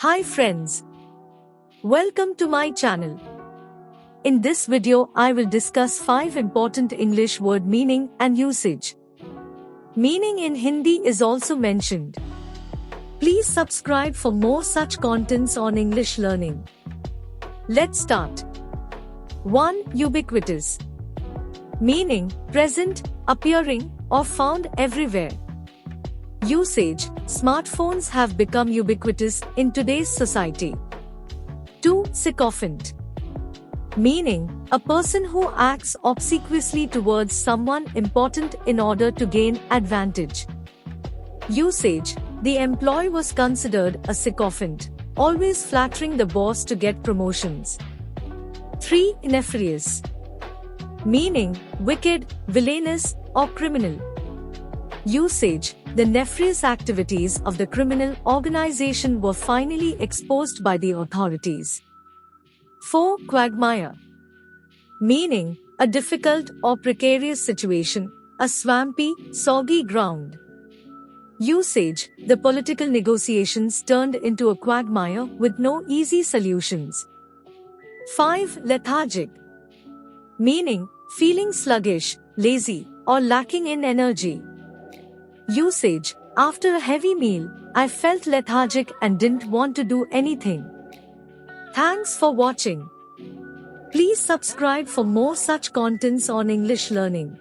Hi friends, welcome to my channel. In this video I will discuss 5 important English word meaning and usage. Meaning in Hindi is also mentioned. Please subscribe for more such contents on English learning. Let's start. 1. Ubiquitous. Meaning, present, appearing, or found everywhere. Usage. Smartphones have become ubiquitous in today's society. 2. Sycophant. Meaning, a person who acts obsequiously towards someone important in order to gain advantage. Usage. The employee was considered a sycophant, always flattering the boss to get promotions. 3. Nefarious. Meaning, wicked, villainous, or criminal. Usage. The nefarious activities of the criminal organization were finally exposed by the authorities. 4. Quagmire. Meaning, a difficult or precarious situation, a swampy, soggy ground. Usage. The political negotiations turned into a quagmire with no easy solutions. 5. Lethargic. Meaning, feeling sluggish, lazy, or lacking in energy. Usage. After a heavy meal, I felt lethargic and didn't want to do anything. Thanks for watching. Please subscribe for more such contents on English learning.